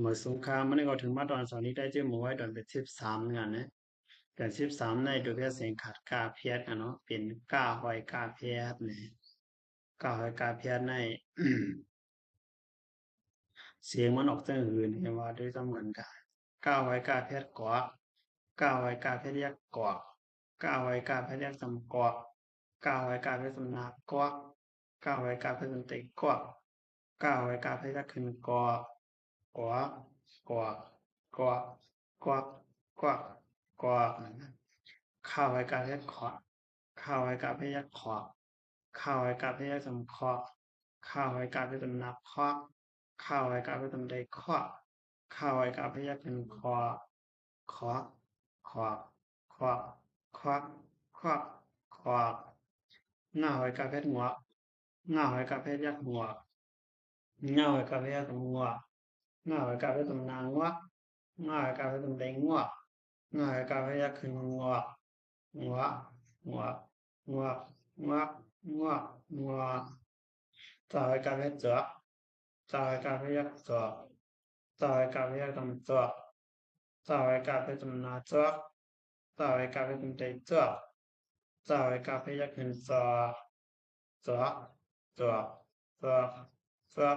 หมดสงครามมันก็ถึงมาตอนสอนนี้ได้เจ้าหมูไว้ตอนเป็น13งานนะแต่13ในตัวเพียเสียงขาดกาเพียดเนาะเป็นก้าหอยกาเพียดเนี่ยก้าหอยกาเพียดในเสียงมันออกเสียงอื่นเห็นว่าด้วยเหมือนกันก้าหอยกาเพียดกอกก้าหอยกาเพียดแยกกอกก้าหอยกาเพียดแยกสำกอกก้าหอยกาเพียดสำนากอกก้าหอยกาเพียดสำเตกกอกก้าหอยกาเพียดแยกขึ้นกอกกอกกอกกอกกอกกอกกอกข้าวไว้กาเพียดขอข้าวไว้กาเพียดขอข้าวไว้กาเพียดสำคอข้าวไว้กาเพียดสำนับคอข้าวไว้กาเพียดสำใดคอข้าวไว้กาเพียดเป็นคอขอขอขอขอขอขอหน้าไว้กาเพียดหัวหน้าไว้กาเพียดยักหัวหน้าไว้กาเพียดหัวหน้าไว้กาเพียดสำนางหัวหน้าไว้กาเพียดสำใดหัวหน้าไว้กาเพียดยักขึ้นหัวหัวหัวหัวหัวหัวหัวต่อไปการเรียกเจาะต่อไปการเรียกเจาะต่อไปการเรียกตำเจาะต่อไปการเรียกตำนาเจาะต่อไปการเรียกตำใจเจาะต่อไปการเรียกขึ้นเจาะเจาะเจาะเจาะเจาะ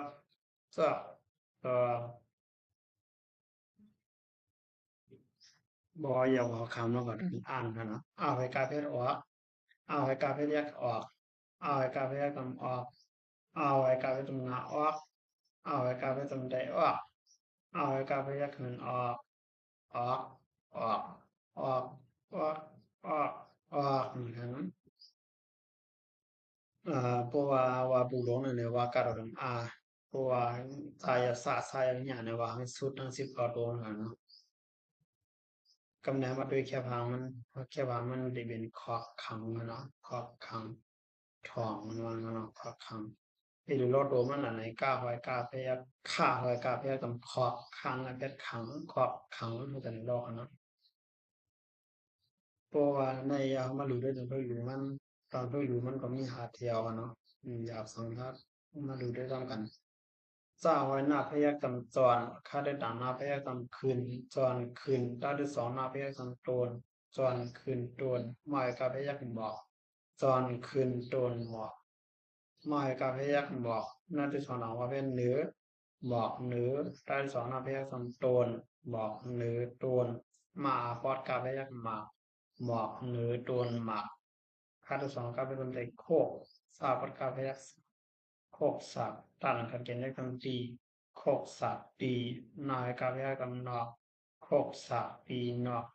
เจาะเจาะบอกอย่าบอกคำแล้วก็อ่านกันเนาะเอาไปการเรียกออกเอาไปการเรียกออกเอาไปการเรียกตำออกเอาไปการเรียกตำนาออกเอาไปการเรียกตำใจออกเอาไปการเรียกขึ้นออกออกออกออกออกออกออกเหมือนกันเพราะว่าปูหลงเนี่ยว่าการเราเพราะว่าสายศาสตร์สายวิญญาณเนี่ยว่าให้สุดทั้ง19ดวงเนาะกำเนิดมาด้วยแค่พังมันแค่ว่ามันได้เป็นขอบขังเนาะขอบขังทองมันว่าเนาะขอบขังไอ้ดูรถโดมันอันไหนกล้าไว้กล้าพยักฆ่าไว้กล้าพยักต้องขอบขังอันเป็นขังขอบขังมันจะในโลกเนาะ เพราะว่าในยามมาดูได้จนเขาอยู่มันตอนเขาอยู่มันก็มีหาเที่ยวกันเนาะอยากสังทัดมาดูได้ร่วมกันเจ้าไว้หน้าพยักจำจรข้าได้ด่างหน้าพยักจำคืนจรคืนได้ที่สองหน้าพยักจำโตนจรคืนโตนหมายกาพยักบอกจรคืนโตนบอกหมายกาพยักบอกหน้าที่สองหนังว่าเป็นเนื้อบอกเนื้อได้ที่สองหน้าพยักจำโตนบอกเนื้อโตนมาพอดกาพยักมาบอกเนื้อโตนมาข้าที่สองกาเป็นคนใจโคกทราบพอดกาพยัก โคกสักต่างกันเกณฑ์ได้คำตีโคกสักตีนายกาเวกำนอกโคกสักตีนอก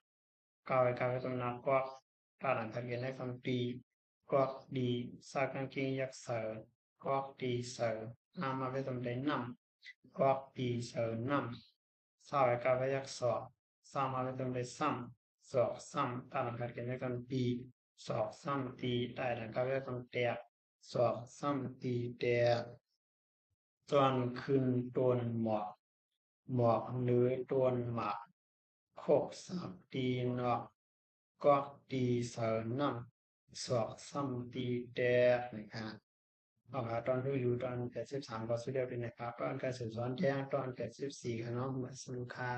กาเวกาเวกำนอกก็ต่างกันเกณฑ์ได้คำตีก็ดีสากันกิงยักเสอก็ดีเสอนามาเวตำได้นำก็ดีเสอนำสาเวกาเวยักสอบสามาเวตำได้ซ้ำสอบซ้ำต่างกันเกณฑ์ได้คำตีสอบซ้ำตีได้ต่างกันเวตำแตกสอบซ้ำตีแดดตอนคืนตนหมอกหมอกเนื้อตนหมากโคกสับตีนอกก็ตีเสริญน้ำสอบซ้ำตีแดดนะครับเอาละตอนที่อยู่ตอน83ก็สุดเดียวเป็นนะครับตอนการสืบสวนแจ้งตอน84ขน้องมาสุขา